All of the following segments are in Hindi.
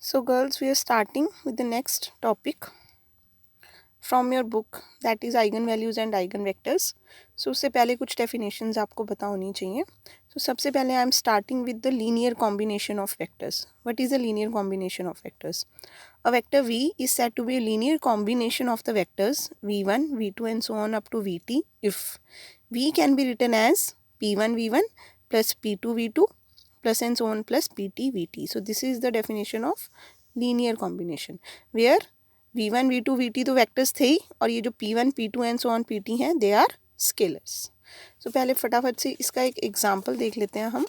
So girls, we are starting with the next topic from your book, that is eigenvalues and eigenvectors. So उससे पहले कुछ definitions आपको पता होनी चाहिए. So सबसे पहले I am starting with the linear combination of vectors. What is a linear combination of vectors? A vector v is said to be a linear combination of the vectors v1, v2 and so on up to vt if v can be written as p1 v1 plus p2 v2 plus and so on plus pt vt. So this is the definition of linear combination where v1 v2 vt तो vectors थे ही और ये जो p1 p2 and so on pt हैं they are scalars. So पहले फटाफट से इसका एक example देख लेते हैं हम.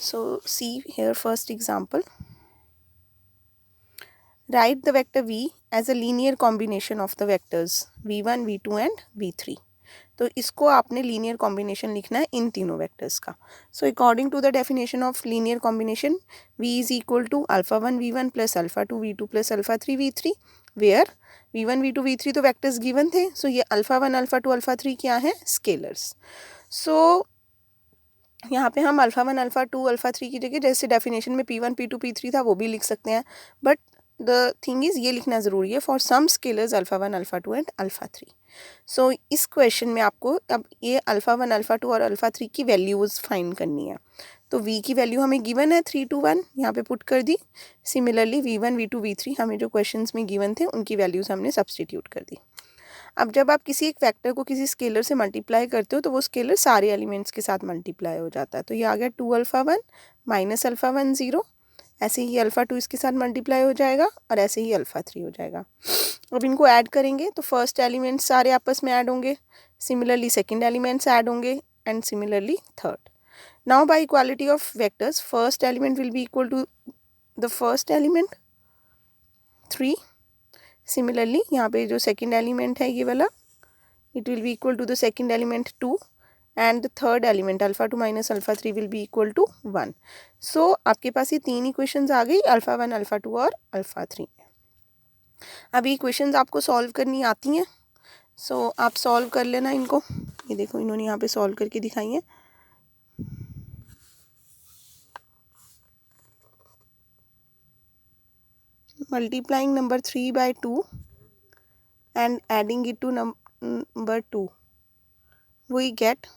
So see here first example. Write the vector v as a linear combination of the vectors v1 v2 and v3. तो इसको आपने लीनियर कॉम्बिनेशन लिखना है इन तीनों वेक्टर्स का. So according to the definition of linear combination v is equal to alpha one V one plus alpha two V two plus alpha three V three where V one V two V three तो वेक्टर्स गिवन थे. सो ये alpha one alpha two alpha three क्या है? स्केलर्स. सो यहाँ पे हम alpha one alpha two alpha three की जगह जैसे डेफिनेशन में P one P to P three था वो भी लिख सकते हैं, बट द थिंग इज़ ये लिखना ज़रूरी है for some scalars alpha one alpha two and alpha three. So इस क्वेश्चन में आपको अब ये अल्फा वन अल्फा टू और अल्फा थ्री की वैल्यूज़ फाइंड करनी है. तो v की वैल्यू हमें गिवन है 3 to 1 यहाँ पे पुट कर दी. सिमिलरली v1 v2 v3 हमें जो क्वेश्चंस में गिवन थे उनकी वैल्यूज़ हमने सब्सटीट्यूट कर दी. अब जब आप किसी एक वेक्टर को किसी स्केलर से मल्टीप्लाई करते हो तो वो स्केलर सारे एलिमेंट्स के साथ मल्टीप्लाई हो जाता है. तो ये आ गया 2 alpha one minus alpha one 0. ऐसे ही अल्फा टू इसके साथ मल्टीप्लाई हो जाएगा और ऐसे ही अल्फा थ्री हो जाएगा. अब इनको ऐड करेंगे तो फर्स्ट एलिमेंट्स सारे आपस में ऐड होंगे, सिमिलरली सेकेंड एलिमेंट्स ऐड होंगे and similarly third. Now by equality of vectors first element will be equal to the first element 3. Similarly यहाँ पे जो सेकेंड एलिमेंट है ये वाला it will be equal to the second element 2 and the third element alpha two minus alpha three will be equal to 1. So आपके पास ये तीन इक्वेशंस आ गई अल्फा वन अल्फा टू और अल्फा थ्री. अभी इक्वेशंस आपको सॉल्व करनी आती हैं. सो आप सॉल्व कर लेना इनको. ये देखो इन्होंने यहाँ पे सॉल्व करके दिखाई है. Multiplying number 3 by 2 and adding it to number 2 we get.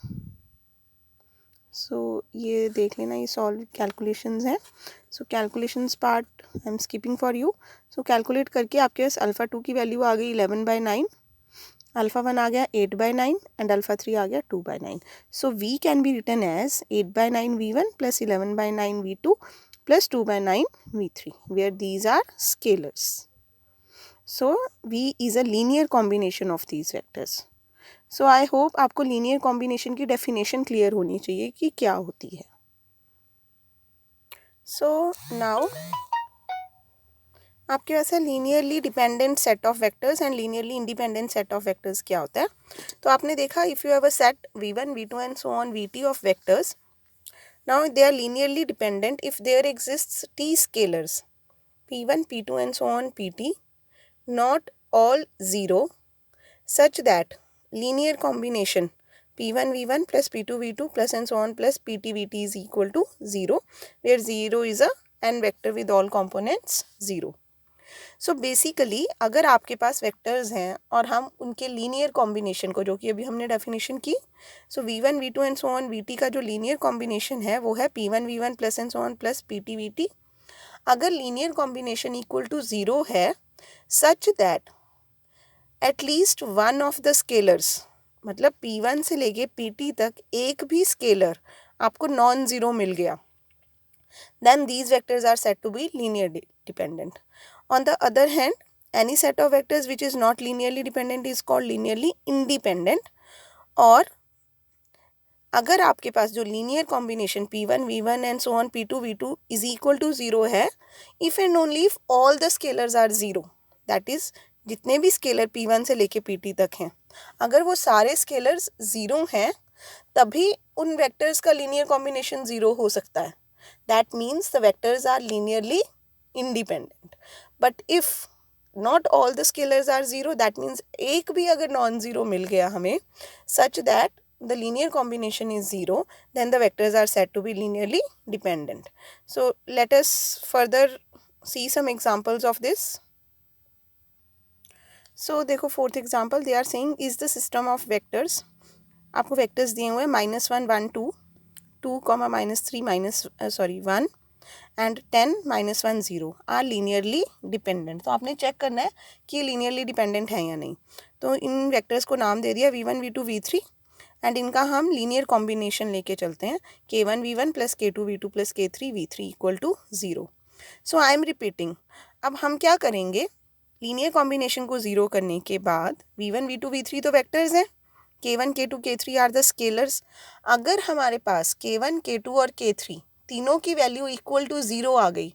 So ये देख लेना ये सॉल्व कैलकुलेशंस हैं. So calculations part I am skipping for you. So calculate करके आपके पास अल्फ़ा टू की वैल्यू आ गई 11/9, अल्फ़ा वन आ गया 8/9 एंड अल्फ़ा थ्री आ गया 2/9. So v can be written as 8/9 v1 plus 11/9 v2 plus 2/9 v3 where these are scalars. So v is a linear combination of these vectors. So I hope आपको लीनियर कॉम्बिनेशन की डेफिनेशन क्लियर होनी चाहिए कि क्या होती है. सो नाउ आपके पास है linearly dependent set of vectors and linearly independent set of vectors क्या होता है. तो आपने देखा if you have a set v1 v2 and so on vt of vectors, now they are linearly dependent if there exists t scalars p1 p2 and so on pt not all 0 such that linear combination p1 v1 plus p2 v2 plus and so on plus pt vt is equal to 0 where 0 is a n vector with all components 0. So basically अगर आपके पास वेक्टर्स हैं और हम उनके लीनियर कॉम्बिनेशन को जो कि अभी हमने डेफिनेशन की, सो v1 v2 and so on vt का जो लीनियर कॉम्बिनेशन है वो है p1 v1 plus and so on plus pt vt. अगर लीनियर कॉम्बिनेशन इक्वल टू 0 है such that at least one of the scalars मतलब p1 से लेके pt तक एक भी स्केलर आपको नॉन ज़ीरो मिल गया, then these vectors are said to be linearly dependent. On the other hand, any set of vectors which is not linearly dependent is called linearly independent. और अगर आपके पास जो linear combination p1 v1 and so on p2 v2 is equal to 0 है, if and only if all the scalars are 0, that is जितने भी स्केलर p1 से लेके pt तक हैं, अगर वो सारे स्केलर्स 0 हैं तभी उन वेक्टर्स का लीनियर कॉम्बिनेशन 0 हो सकता है. That means the vectors are linearly independent. But if not all the scalars are 0, that means एक भी अगर नॉन ज़ीरो मिल गया हमें such that the linear combination is 0, then the vectors are said to be linearly dependent. So let us further see some examples of this. So देखो fourth example, they are saying is the system of vectors, आपको vectors दिए हुए -1 1 2 2 -3 1 एंड 10 -1 0 आर लीनियरली डिपेंडेंट. तो आपने चेक करना है कि लीनियरली डिपेंडेंट है या नहीं. तो इन वेक्टर्स को नाम दे दिया v1 v2 v3 एंड इनका हम लीनियर कॉम्बिनेशन लेके चलते हैं k1 v1 plus k2 v2 plus k3 v3 equal to 0. So I am repeating. अब हम क्या करेंगे, लीनियर कॉम्बिनेशन को 0 करने के बाद v1 v2 v3 तो वेक्टर्स हैं, k1 k2 k3 are the scalars. अगर हमारे पास k1 k2 और k3 तीनों की वैल्यू इक्वल टू 0 आ गई,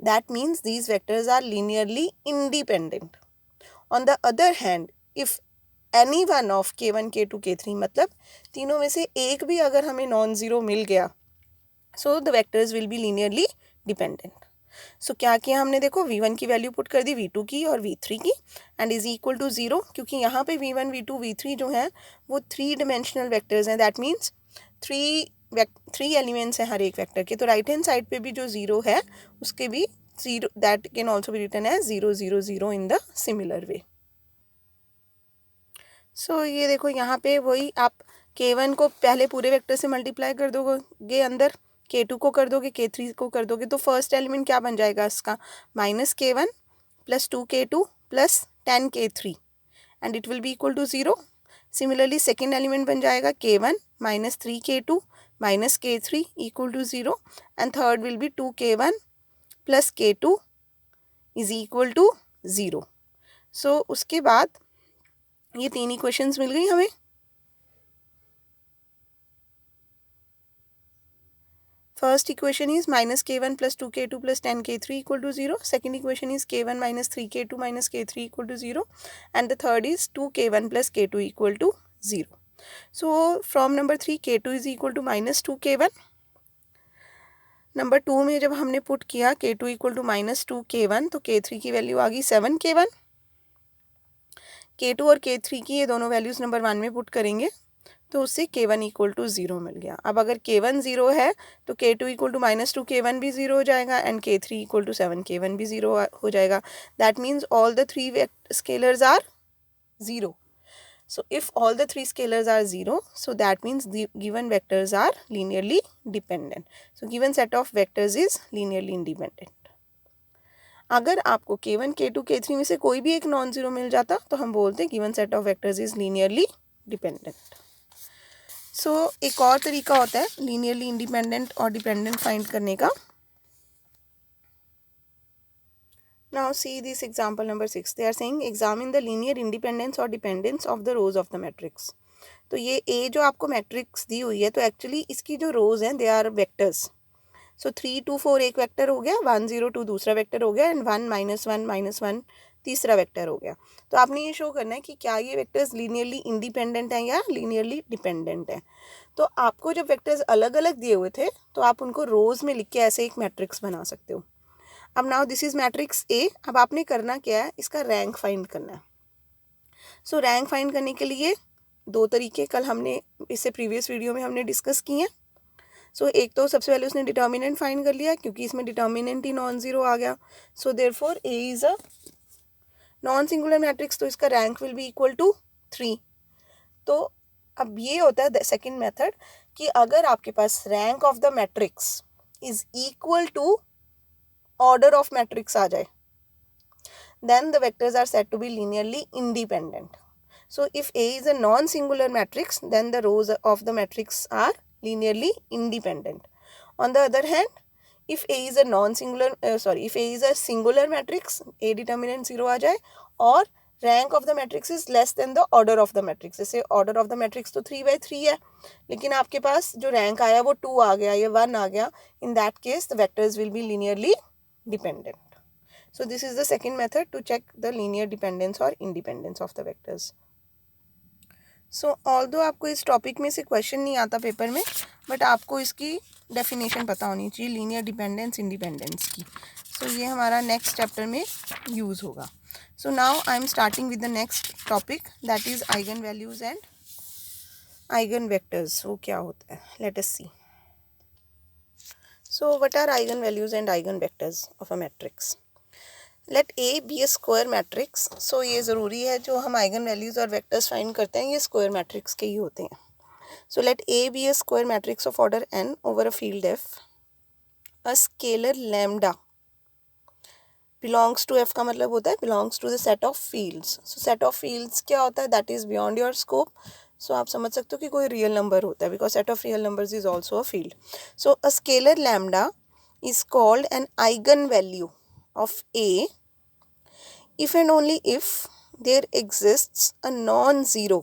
that means these vectors are linearly independent. On the other hand if any one of k1 k2 k3 मतलब तीनों में से एक भी अगर हमें नॉन ज़ीरो मिल गया, so the vectors will be linearly dependent. So क्या किया हमने, देखो v1 की वैल्यू पुट कर दी v2 की और v3 की एंड इज इक्वल टू 0, क्योंकि यहाँ पे v1 v2 v3 जो है वो 3 डिमेंशनल वेक्टर्स हैं. दैट मीन्स थ्री एलिमेंट्स हैं हर एक वेक्टर के. तो राइट हैंड साइड पे भी जो 0 है उसके भी 0, that can also be written as 0 0 0 in the similar way. So ये देखो यहाँ पे वही आप k1 को पहले पूरे वेक्टर से मल्टीप्लाई कर दोगे अंदर, k2 को कर दोगे, k3 को कर दोगे, तो फर्स्ट एलिमेंट क्या बन जाएगा इसका, -k1 plus 2k2 plus 10k3 and it will be equal to 0. Similarly second element बन जाएगा k1 -3k2 minus k3 equal to 0 and third will be 2k1 plus k2 is equal to 0. So उसके बाद ये तीन इक्वेशंस मिल गई हमें. First equation is -k1 plus 2k2 plus 10k3 equal to 0. Second equation is k1 -3k2 minus k3 equal to 0 and the third is 2k1 plus k2 equal to 0. So from number 3 k2 is equal to -2k1. Number 2 में जब हमने पुट किया k2 इक्वल टू -2k1 तो k3 की वैल्यू आ गई 7k1. k2 और k3 की ये दोनों वैल्यूज़ नंबर 1 में पुट करेंगे तो उससे k1 इक्वल टू 0 मिल गया. अब अगर k1 0 है तो k2 इक्वल टू -2k1 भी 0 हो जाएगा and k3 equal to 7k1 भी 0 हो जाएगा. That means all the three scalars are 0. So if all the three scalars are 0, so that means the given vectors are linearly dependent. So given set of vectors is linearly independent. अगर आपको k1 k2 k3 में से कोई भी एक नॉन ज़ीरो मिल जाता तो हम बोलते हैं given set of vectors is linearly dependent. So एक और तरीका होता है लीनियरली इंडिपेंडेंट और डिपेंडेंट फाइंड करने का. Now see this example number 6. They are saying examine the linear independence or dependence of the rows of the matrix. तो ये A जो आपको मैट्रिक्स दी हुई है तो एक्चुअली इसकी जो रोज हैं दे आर वेक्टर्स. सो 3 2 4 एक वेक्टर हो गया, 1 0 2 दूसरा वेक्टर हो गया एंड 1 -1 -1 तीसरा वेक्टर हो गया. तो आपने ये शो करना है कि क्या ये वेक्टर्स लीनियरली इंडिपेंडेंट हैं या लीनियरली डिपेंडेंट हैं. तो आपको जब वेक्टर्स अलग अलग दिए हुए थे तो आप उनको रोज में लिख के ऐसे एक मैट्रिक्स बना सकते हो. अब now this is matrix A. अब आपने करना क्या है, इसका रैंक फाइंड करना है. सो रैंक फाइंड करने के लिए दो तरीके कल हमने इससे प्रीवियस वीडियो में हमने डिस्कस किए हैं. सो एक तो सबसे पहले उसने डिटर्मिनेंट फाइंड कर लिया क्योंकि इसमें डिटर्मिनेंट ही नॉन ज़ीरो आ गया. So therefore A is a non singular matrix, तो इसका rank will be equal to 3. तो अब ये होता है सेकेंड मेथड कि अगर आपके पास rank of the matrix is equal to order of matrix आ जाए, then the vectors are said to be linearly independent. So if A is a non-singular matrix, then the rows of the matrix are linearly independent. On the other hand, if A is a non-singular, if A is a singular matrix, A determinant 0 आ जाए और rank of the matrix is less than the order of the matrix. जैसे order of the matrix तो 3/3 है, लेकिन आपके पास जो rank आया वो 2 आ गया या 1 आ गया. In that case, the vectors will be linearly dependent. So this is the second method to check the linear dependence or independence of the vectors. So although आपको इस टॉपिक में से क्वेश्चन नहीं आता पेपर में, बट आपको इसकी डेफिनेशन पता होनी चाहिए लीनियर डिपेंडेंस इंडिपेंडेंस की. सो ये हमारा नेक्स्ट चैप्टर में यूज़ होगा. So now I am starting with the next topic that is eigen values and eigen vectors वो क्या होता है, let us see. So what are eigen values and eigen vectors of a matrix. Let A be a square matrix. So ये ज़रूरी है जो हम आइगन वैल्यूज़ और वेक्टर्स फाइंड करते हैं ये स्क्वायर मैट्रिक्स के ही होते हैं. So let A be a square matrix of order n over a field f. A scalar lambda belongs to f का मतलब होता है belongs to the set of fields. So set of fields क्या होता है, that is beyond your scope. So आप समझ सकते हो कि कोई रियल नंबर होता है because set of real numbers is also a field. So a scalar lambda is called an eigenvalue of A if and only if there exists a non-zero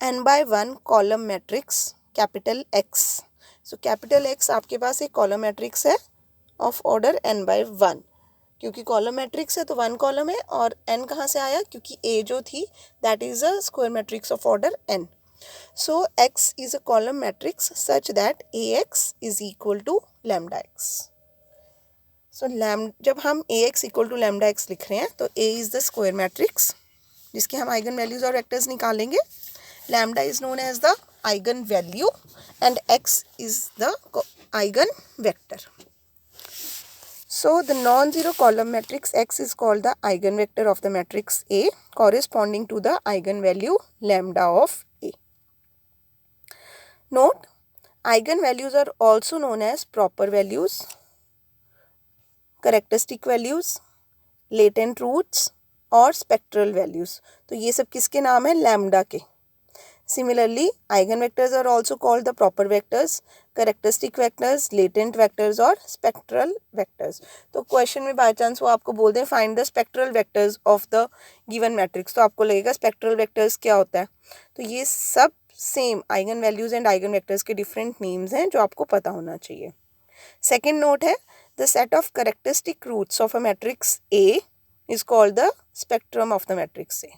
n by 1 column matrix capital X. So capital X आपके पास एक column matrix है of order n by 1. क्योंकि column matrix है तो 1 column है और n कहाँ से आया, क्योंकि A जो थी that is a square matrix of order n. So X is a column matrix such that AX is equal to lambda x. So जब हम AX equal to lambda x लिख रहे हैं तो A is the square matrix जिसके हम आइगन वैल्यूज और वेक्टर्स निकालेंगे. Lambda is known as the eigen value and X is the eigen vector. So the non-zero column matrix X is called the eigenvector of the matrix A corresponding to the eigenvalue lambda of A. Note, eigenvalues are also known as proper values, characteristic values, latent roots और spectral values. तो ये सब किसके नाम है, lambda के. Similarly, eigenvectors are also called the proper vectors, characteristic vectors, latent vectors और spectral vectors. तो क्वेश्चन में बाय चांस वो आपको बोल दें find the spectral vectors of the given matrix, तो आपको लगेगा स्पेक्ट्रल वेक्टर्स क्या होता है. तो ये सब same eigen values and eigen vectors के डिफरेंट नेम्स हैं जो आपको पता होना चाहिए. सेकेंड नोट है the set of characteristic roots of a matrix A is called the spectrum of the matrix A.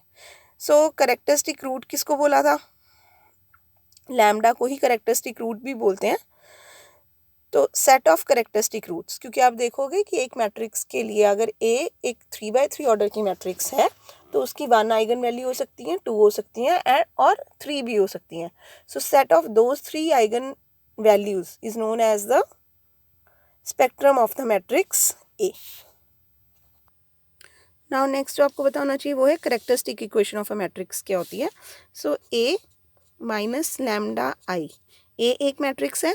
So characteristic root किसको बोला था, लैम्डा को ही करेक्टरिस्टिक रूट भी बोलते हैं. तो सेट ऑफ करेक्टरिस्टिक रूट्स, क्योंकि आप देखोगे कि एक मैट्रिक्स के लिए अगर ए एक 3x3 ऑर्डर की मैट्रिक्स है तो उसकी 1 आइगन वैल्यू हो सकती है, 2 हो सकती हैं और 3 भी हो सकती हैं. So set of those 3 eigen values is known as the spectrum of the matrix A. Now next जो आपको बताना चाहिए वो है characteristic equation of a matrix क्या होती है. सो ए माइनस लैम्डा आई. ए एक मैट्रिक्स है,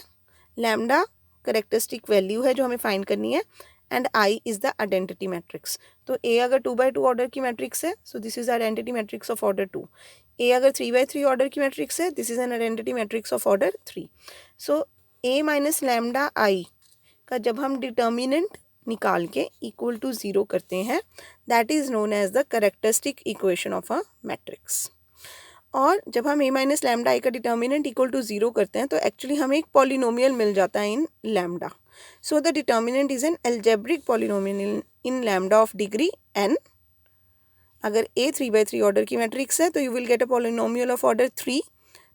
लैम्डा करेक्टरिस्टिक वैल्यू है जो हमें फाइंड करनी है and I is the identity matrix. तो ए अगर 2x2 ऑर्डर की मैट्रिक्स है so this is identity matrix of order 2. A अगर 3x3 ऑर्डर की मैट्रिक्स है this is an identity matrix of order 3. So A minus lambda I का जब हम डिटर्मिनेंट निकाल के इक्वल टू 0 करते हैं that is known as the characteristic equation of a matrix. और जब हम ए माइनस लैम्डा आई का डिटर्मिनेंट इक्वल टू 0 करते हैं तो एक्चुअली हमें एक पॉलिनोमियल मिल जाता है in lambda. So the determinant is an algebraic polynomial in lambda of degree n. अगर ए 3x3 ऑर्डर की मैट्रिक्स है तो you will get a polynomial of order 3.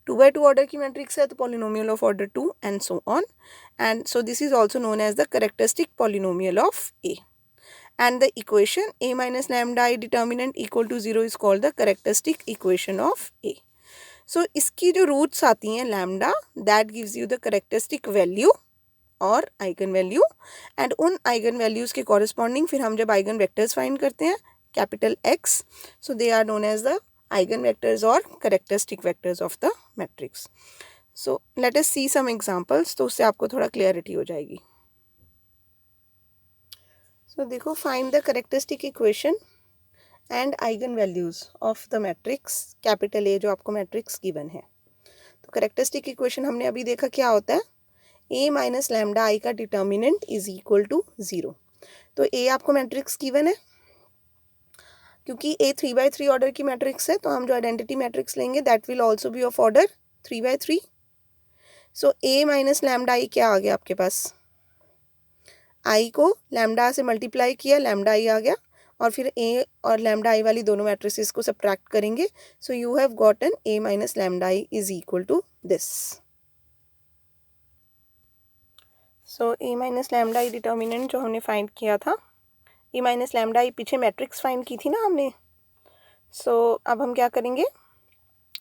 2x2 order की मैट्रिक्स है तो polynomial of order 2 and so on. And so this is also known as the characteristic polynomial of A. And the equation a minus lambda I determinant equal to 0 is called the characteristic equation of A. So इसकी जो roots आती हैं lambda that gives you the characteristic value और eigen value and उन eigen values के corresponding फिर हम जब eigen vectors find करते हैं capital X, so they are known as the eigen vectors or characteristic vectors of the matrix. So let us see some examples, तो उससे आपको थोड़ा clarity हो जाएगी. तो देखो find the characteristic equation and eigen values of the matrix capital A जो आपको मैट्रिक्स गिवन है. तो करेक्टरिस्टिक इक्वेशन हमने अभी देखा क्या होता है, ए माइनस लैम्डा आई का डिटर्मिनेंट इज इक्वल टू 0. तो ए आपको मैट्रिक्स गिवन है, क्योंकि ए 3x3 ऑर्डर की मैट्रिक्स है तो हम जो आइडेंटिटी मैट्रिक्स लेंगे that will also be of order 3x3. So A minus lambda I क्या आ गया आपके पास, आई को लैम्डा से मल्टीप्लाई किया लैम्डा आई आ गया और फिर ए और लैम्डा आई वाली दोनों मैट्रिसेस को सब्ट्रैक्ट करेंगे. So you have gotten A minus lambda I is equal to this. So A minus lambda I determinant जो हमने फाइंड किया था, ए माइनस लैम्डा आई पीछे मैट्रिक्स फाइंड की थी ना हमने. सो अब हम क्या करेंगे,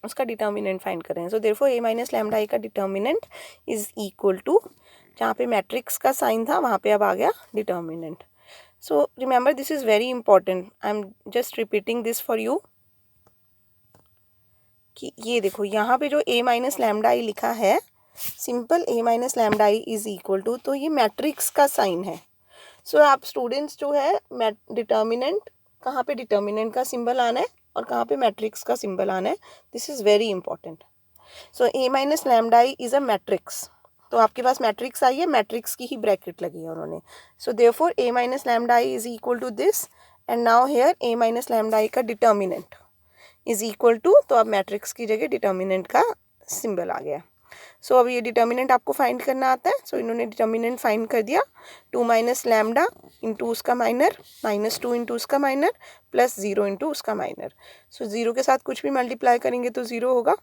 उसका डिटर्मिनेंट फाइंड कर रहे हैं. So therefore a minus lambda I का डिटर्मिनेंट इज इक्वल टू, जहाँ पे मैट्रिक्स का साइन था वहाँ पे अब आ गया determinant. So remember this is very important. I am just repeating this for you कि ये देखो यहाँ पे जो a माइनस लैम्डा आई लिखा है, simple a minus lambda I is equal to, तो ये मैट्रिक्स का साइन है. सो आप स्टूडेंट्स जो है डिटर्मिनेंट, कहाँ पे डिटर्मिनेंट का सिंबल आना है और कहाँ पे मैट्रिक्स का सिंबल आना है, this is very important. So a minus lambda I is a matrix. तो आपके पास मैट्रिक्स आई है, मैट्रिक्स की ही ब्रैकेट लगी है उन्होंने. So therefore a minus lambda I is equal to this, and now here a minus lambda I का डिटर्मिनेंट इज इक्वल टू, तो अब मैट्रिक्स की जगह डिटर्मिनेंट का सिंबल आ गया. सो अब ये डिटर्मिनेंट आपको फाइंड करना आता है. सो इन्होंने डिटर्मिनेंट फाइंड कर दिया, 2 माइनस लैम्डा इंटू उसका माइनर माइनस 2 इंटू उसका माइनर प्लस 0 इंटू उसका माइनर. सो 0 के साथ कुछ भी मल्टीप्लाई करेंगे तो 0 होगा.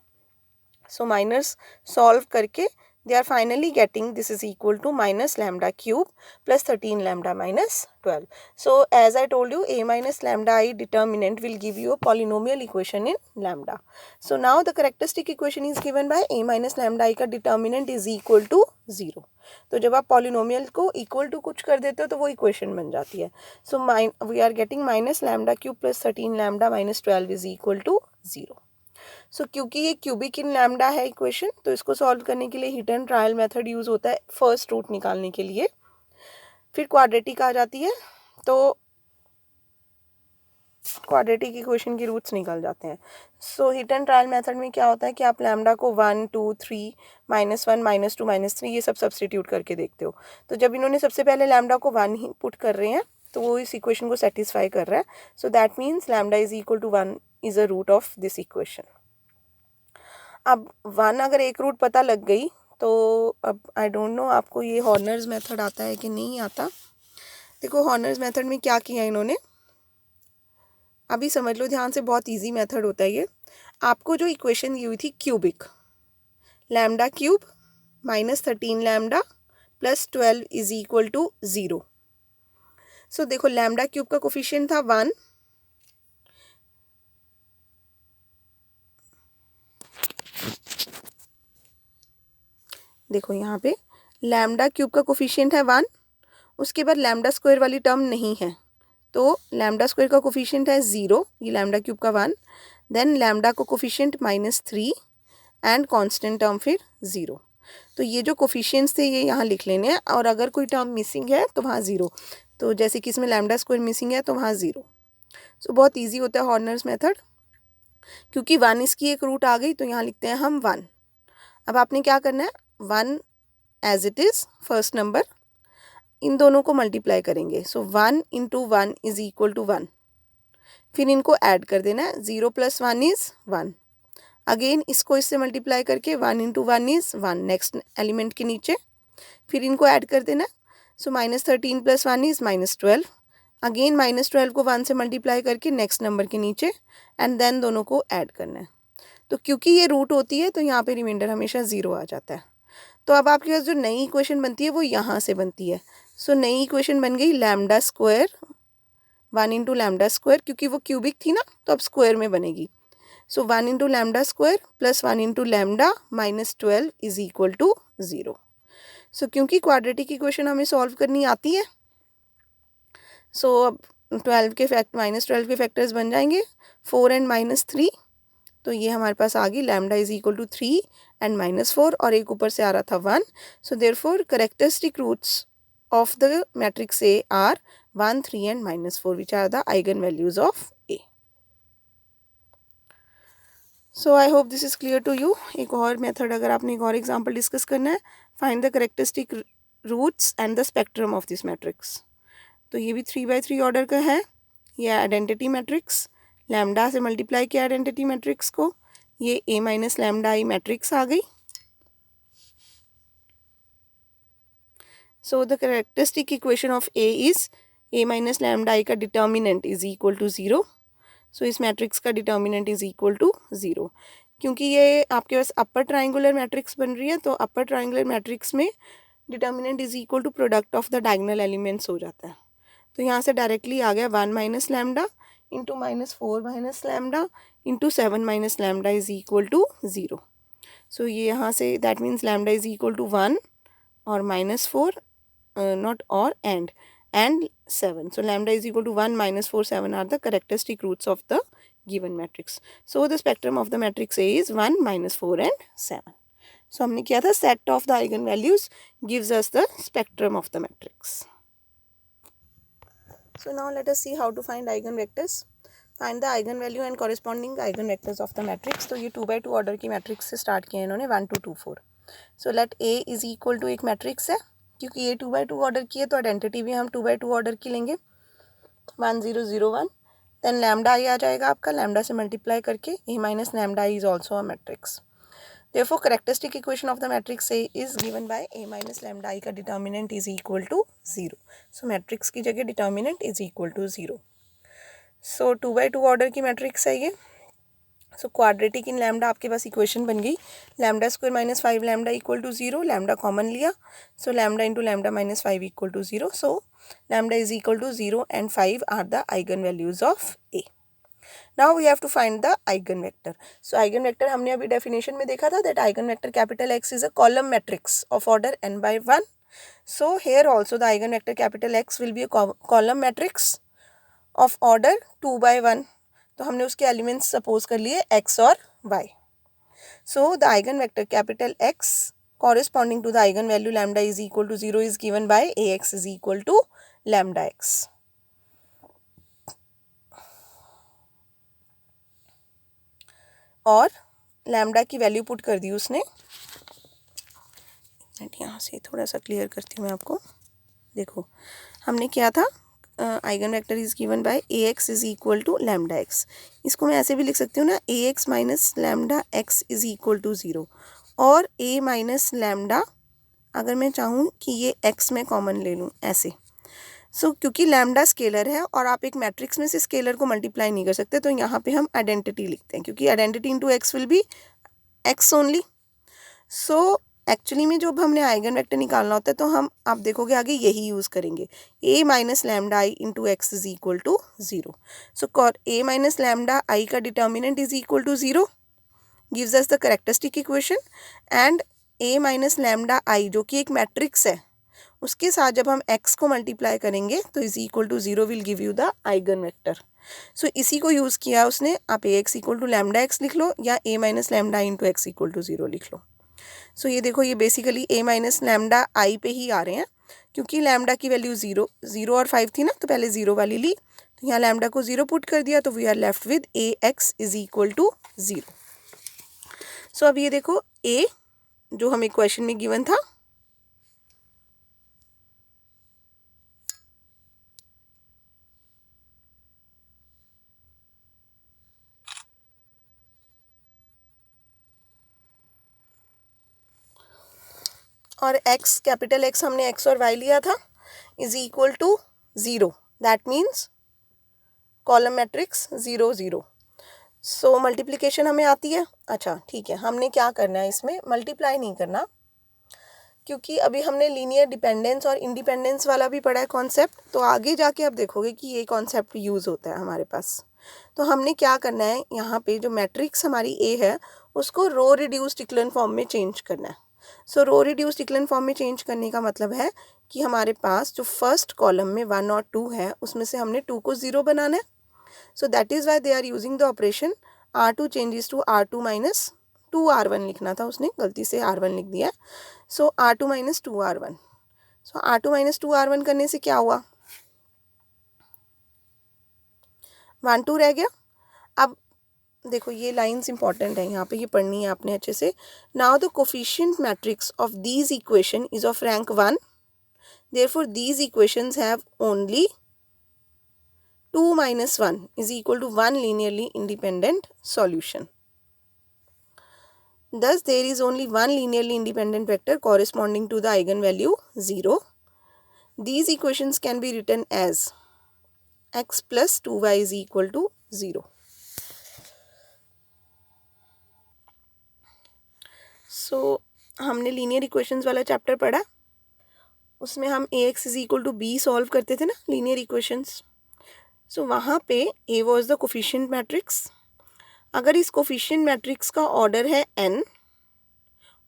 सो माइनस सॉल्व करके they are finally getting this is equal to minus lambda cube plus 13 lambda minus 12. So as I told you, a minus lambda I determinant will give you a polynomial equation in lambda. So now the characteristic equation is given by a minus lambda I का determinant is equal to 0. तो जब आप polynomial को equal to कुछ कर देते हो तो वो equation बन जाती है. So we are getting minus lambda cube plus 13 lambda minus 12 is equal to 0. So क्योंकि ये क्यूबिक इन लैम्डा है इक्वेशन, तो इसको सॉल्व करने के लिए hit and trial method use होता है फर्स्ट रूट निकालने के लिए. फिर क्वाड्रेटिक आ जाती है, तो क्वाड्रेटिक इक्वेशन के रूट्स निकल जाते हैं. सो हिट एंड ट्रायल मेथड में क्या होता है कि आप लैम्डा को 1 2 3 -1 -2 -3 ये सब सब्सटीट्यूट करके देखते हो. तो जब इन्होंने सबसे पहले लैम्डा को 1 ही पुट कर रहे हैं तो वो इस इक्वेशन को सेटिस्फाई कर रहा है. So that means lambda is equal to 1 is a root of this equation. अब 1 अगर एक रूट पता लग गई तो अब आई डोंट नो आपको ये हॉर्नर्स मेथड आता है कि नहीं आता. देखो हॉर्नर्स मेथड में क्या किया इन्होंने, अभी समझ लो ध्यान से, बहुत इजी मेथड होता है ये. आपको जो इक्वेशन दी हुई थी cubic, lambda cube -13 lambda plus 12 is equal to 0. So देखो लैम्डा क्यूब का कोफिशिएंट था 1, देखो यहाँ पे लैम्डा क्यूब का कोफिशिएंट है 1, उसके बाद लैम्डा स्क्वायर वाली टर्म नहीं है, तो लैम्डा स्क्वायर का कोफिशिएंट है 0, ये लैम्डा क्यूब का 1, देन लैम्डा को कोफिशिएंट -3 एंड कांस्टेंट टर्म फिर 0. तो ये जो कोफिशिएंट्स थे ये यहाँ लिख लेने हैं, और अगर कोई टर्म मिसिंग है तो वहाँ 0. तो जैसे कि इसमें लैम्डा स्क्वायर मिसिंग है तो वहाँ 0. सो बहुत ईजी होता है हॉर्नर्स मेथड. क्योंकि 1 इसकी एक रूट आ गई तो यहाँ लिखते हैं हम 1. अब आपने क्या करना है, 1 as it is first number, इन दोनों को मल्टीप्लाई करेंगे. So 1 into 1 is equal to 1. फिर इनको ऐड कर देना है, 0 + 1 इज़ 1. अगेन इसको इससे मल्टीप्लाई करके 1 इंटू 1 इज़ 1 नेक्स्ट एलिमेंट के नीचे. फिर इनको ऐड कर देना. सो -13 + 1 इज़ -12. अगेन -12 को 1 से मल्टीप्लाई करके नेक्स्ट नंबर के नीचे, एंड देन दोनों को ऐड करना है. तो क्योंकि ये रूट होती है तो यहाँ पे रिमाइंडर हमेशा 0 आ जाता है. तो अब आपके पास जो नई इक्वेशन बनती है वो यहाँ से बनती है. सो नई इक्वेशन बन गई lambda square 1 into lambda square, क्योंकि वो क्यूबिक थी ना तो अब स्क्वायर में बनेगी. So 1 into lambda square plus 1 into lambda -12 is equal to 0. So क्योंकि क्वाड्रेटिक इक्वेशन हमें सॉल्व करनी आती है, सो अब -12 के फैक्टर्स बन जाएंगे 4 एंड -3. तो ये हमारे पास आ गई lambda is equal to 3 and -4, और एक ऊपर से आ रहा था 1. So therefore characteristic roots of the matrix A are 1 3 and -4 which are the eigen values of A. So I hope this is clear to you. एक और मेथड, अगर आपने एक और एग्जाम्पल डिस्कस करना है, find the characteristic roots and the spectrum of this matrix. तो ये भी 3x3 ऑर्डर का है. ये आइडेंटिटी मैट्रिक्स, लैम्डा से मल्टीप्लाई किया आइडेंटिटी मैट्रिक्स को, ये a minus lambda I matrix आ गई. So the characteristic equation of a is a minus lambda I का determinant is equal to 0. So इस मैट्रिक्स का डिटर्मिनेंट इज इक्वल टू 0. क्योंकि ये आपके पास अपर ट्राइंगुलर मैट्रिक्स बन रही है, तो अपर ट्राइंगुलर मैट्रिक्स में determinant is equal to product of the diagonal elements हो जाता है. तो यहाँ से डायरेक्टली आ गया 1 minus lambda into -4 minus lambda into 7 minus lambda is equal to 0. So ये यहाँ से that means lambda is equal to 1 और -4 not or and 7. So lambda is equal to 1, -4, 7 are the characteristic roots of the given matrix. So the spectrum of the matrix A is 1, -4 and 7. So हमने किया था set of the eigenvalues gives us the spectrum of the matrix. So now let us see how to find eigenvectors. Find the eigenvalue and corresponding eigenvectors of the matrix. तो ये 2 by 2 ऑर्डर की मैट्रिक्स से स्टार्ट किया इन्होंने 1 2 2 4. So let A is equal to एक मैट्रिक्स है, क्योंकि ये 2 by 2 ऑर्डर की है तो आइडेंटिटी भी हम 2 by 2 ऑर्डर की लेंगे 1 0 0 1. देन लैम्डा आई आ जाएगा आपका, लैम्डा से मल्टीप्लाई करके A minus lambda is also a matrix. Therefore characteristic equation of the matrix A is given by A minus lambda I का determinant is equal to 0. So matrix की जगह determinant is equal to 0. So 2 by 2 order की मैट्रिक्स है ये. सो क्वाड्रेटिक इन लैम्डा आपके पास इक्वेशन बन गई. Lambda square minus 5 lambda equal to 0. Lambda common लिया, so lambda into lambda minus 5 equal to 0. So lambda is equal to 0 and 5 are the eigen values of A. Now we have to find the eigen vector. So eigen vector हमने अभी डेफिनेशन में देखा था that eigen vector capital X is a column matrix of order n by 1. So here also the eigen vector capital X will be a column matrix of order 2 by 1. तो हमने उसके एलिमेंट्स सपोज कर लिए x और y. So the eigen vector capital x corresponding to the eigen value lambda is equal to 0 is given by ax is equal to lambda x. और लैम्डा की वैल्यू पुट कर दी उसने. यहाँ से थोड़ा सा क्लियर करती हूँ मैं आपको. देखो हमने क्या था, eigen vector is given by A X is equal to lambda X. इसको मैं ऐसे भी लिख सकती हूँ ना, A X minus lambda X is equal to 0. और ए माइनस लैम्डा अगर मैं चाहूँ कि ये एक्स में कॉमन ले लूँ ऐसे. सो क्योंकि लैम्डा स्केलर है और आप एक मैट्रिक्स में से स्केलर को मल्टीप्लाई नहीं कर सकते, तो यहाँ पे हम आइडेंटिटी लिखते हैं, क्योंकि identity into x will B x only. So actually में जब हमने आइगन वेक्टर निकालना होता है तो हम आप देखोगे आगे यही यूज़ करेंगे, a minus lambda I into X is equal to 0. So a minus lambda I का determinant is equal to 0 gives us the characteristic equation. And a minus lambda I जो कि एक मैट्रिक्स है, उसके साथ जब हम x को मल्टीप्लाई करेंगे तो is equal to 0 will give you the eigen vector. So इसी को यूज़ किया उसने. आप ax equal to lambda X लिख लो या a minus lambda I into x equal to 0 लिख लो. सो ये देखो ये basically a minus lambda I पे ही आ रहे हैं, क्योंकि लैम्डा की वैल्यू 0 0 और 5 थी ना, तो पहले 0 वाली ली, तो यहाँ लैम्डा को 0 पुट कर दिया, तो we are left with A X is equal to 0. So अब ये देखो a जो हमें क्वेश्चन में गिवन था, और x कैपिटल x हमने x और y लिया था, is equal to 0. That means column matrix 0 0. So multiplication हमें आती है. अच्छा ठीक है, हमने क्या करना है, इसमें मल्टीप्लाई नहीं करना, क्योंकि अभी हमने लीनियर डिपेंडेंस और इंडिपेंडेंस वाला भी पढ़ा है कॉन्सेप्ट. तो आगे जाके आप देखोगे कि ये कॉन्सेप्ट यूज़ होता है हमारे पास. तो हमने क्या करना है, यहाँ पे जो मैट्रिक्स हमारी ए है उसको रो रिड्यूस्ड इक्लन फॉर्म में चेंज करना है. सो रो रिड्यूस्ड इक्लन फॉर्म में चेंज करने का मतलब है कि हमारे पास जो फर्स्ट कॉलम में 1 और 2 है, उसमें से हमने 2 को 0 बनाना है. So that is why they are using the operation R2 changes to R2 minus 2R1 लिखना था, उसने गलती से R1 लिख दिया. सो R2 माइनस 2R1. सो R2 माइनस 2R1 करने से क्या हुआ, 1 2 रह गया. अब देखो ये लाइंस इंपॉर्टेंट है, यहाँ पे ये पढ़नी है आपने अच्छे से. Now the coefficient matrix of these equation is of rank 1. Therefore these equations have only 2 minus 1 is equal to 1 linearly independent solution. Thus there is only one linearly independent vector corresponding to the eigenvalue 0. These equations can be written as x plus 2y is equal to 0. So हमने लीनियर इक्वेशंस वाला चैप्टर पढ़ा, उसमें हम ax is equal to b solve करते थे ना लीनियर इक्वेशंस. सो वहाँ पे A was the coefficient matrix. अगर इस कोफिशिएंट मैट्रिक्स का ऑर्डर है n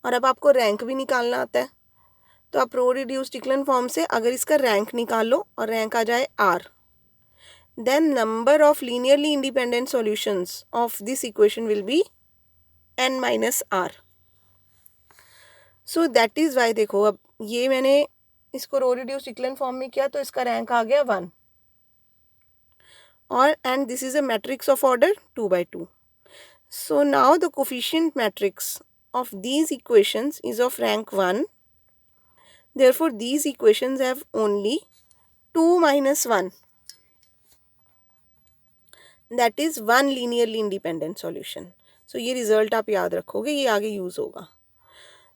और अब आपको रैंक भी निकालना आता है, तो आप रो रिड्यूस्ड इक्लन फॉर्म से अगर इसका रैंक निकाल लो और रैंक आ जाए r, then number of linearly independent solutions of this equation will be n minus r. So that is why देखो अब ये मैंने इसको रो रिड्यूस्ड इक्लन फॉर्म में किया तो इसका रैंक आ गया 1 और and this is a matrix of order 2 by 2. So now the coefficient matrix of these equations is of rank 1. Therefore these equations have only 2 minus 1. That is one linearly independent solution. So ये रिजल्ट आप याद रखोगे, ये आगे यूज होगा.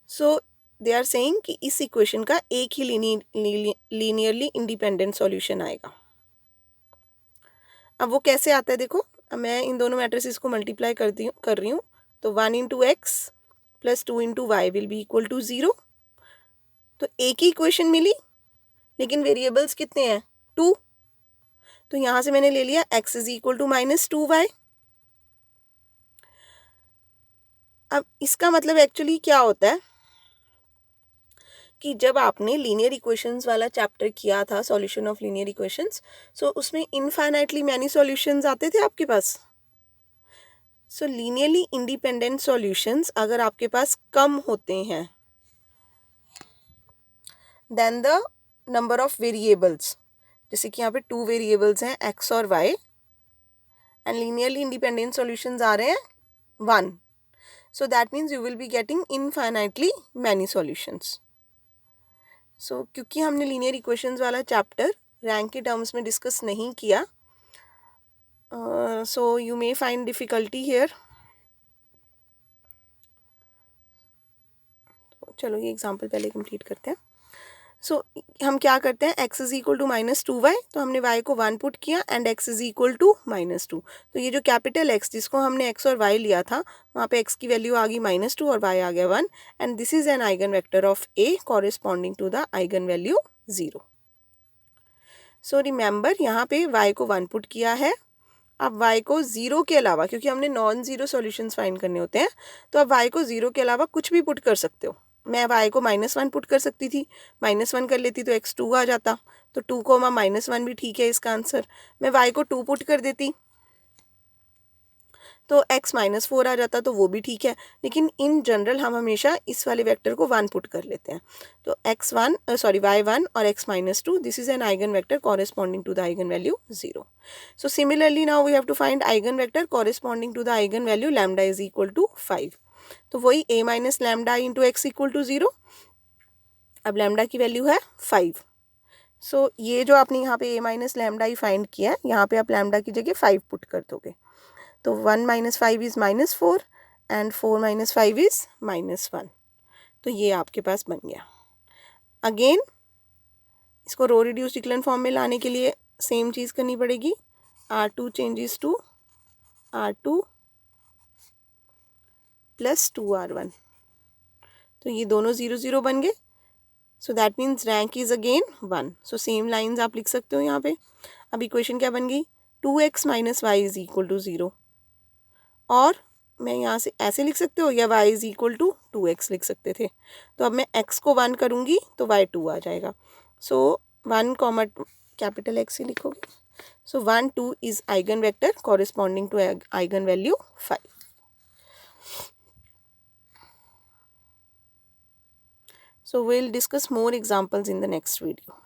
So they are saying कि इस इक्वेशन का एक ही लीनियरली इंडिपेंडेंट सॉल्यूशन आएगा. अब वो कैसे आता है देखो, अब मैं इन दोनों मैट्रिसेस को मल्टीप्लाई कर रही हूँ तो 1 into X plus 2 into Y will be equal to 0. तो एक ही इक्वेशन मिली लेकिन वेरिएबल्स कितने हैं 2. तो यहाँ से मैंने ले लिया x is equal to minus 2y. अब इसका मतलब एक्चुअली क्या होता है कि जब आपने लीनियर इक्वेशंस वाला चैप्टर किया था, solution of linear equations, so उसमें इनफाइनाइटली मैनी सॉल्यूशंस आते थे आपके पास. सो लीनियरली इंडिपेंडेंट सॉल्यूशंस अगर आपके पास कम होते हैं than the number of variables, जैसे कि यहाँ पे 2 वेरिएबल्स हैं x और y and linearly independent solutions आ रहे हैं 1. So that means you will be getting infinitely many solutions. So क्योंकि हमने लीनियर इक्वेशंस वाला चैप्टर रैंक के टर्म्स में डिस्कस नहीं किया, so you may find difficulty here. चलो ये एग्जांपल पहले कंप्लीट करते हैं. सो हम क्या करते हैं, x is equal to minus 2y, तो हमने y को 1 पुट किया and x is equal to minus 2. तो ये जो कैपिटल x जिसको हमने x और y लिया था वहाँ पे x की वैल्यू आ गई माइनस 2 और y आ गया 1 and this is an eigen vector of a corresponding to the eigen value 0. So remember यहाँ पे y को 1 पुट किया है. अब y को 0 के अलावा, क्योंकि हमने नॉन ज़ीरो सॉल्यूशंस फाइंड करने होते हैं, तो अब y को 0 के अलावा कुछ भी पुट कर सकते हो. मैं y को -1 पुट कर सकती थी, -1 कर लेती तो x 2 आ जाता, तो 2 -1 भी ठीक है इसका आंसर. मैं y को 2 पुट कर देती तो x -4 आ जाता, तो वो भी ठीक है. लेकिन इन जनरल हम हमेशा इस वाले वेक्टर को 1 पुट कर लेते हैं. तो y1 और x -2, this is an eigen vector corresponding to the eigen value 0. So similarly now we have to find eigen vector corresponding to the eigen value lambda is equal to 5. तो वही a minus lambda into x equal to 0. अब लैम्डा की वैल्यू है 5. सो ये जो आपने यहाँ पे a minus lambda he find किया है, यहाँ पे आप लैम्डा की जगह 5 पुट कर दोगे. तो 1 minus 5 is -4 and 4 minus 5 is -1. तो ये आपके पास बन गया. अगेन इसको रो रिड्यूस्ड इक्लन फॉर्म में लाने के लिए सेम चीज़ करनी पड़ेगी. R2 changes to R2 plus 2R1. तो ये दोनों 0 0 बन गए. सो that means rank is again 1. So same lines आप लिख सकते हो यहाँ पे. अब इक्वेशन क्या बन गई, 2x minus y is equal to 0. और मैं यहाँ से ऐसे लिख सकते हो या y is equal to 2x लिख सकते थे. तो अब मैं x को 1 करूँगी तो y 2 आ जाएगा. सो 1 कॉमा कैपिटल X ही लिखोगे. So 1, 2 is eigenvector corresponding to eigenvalue 5. So we'll discuss more examples in the next video.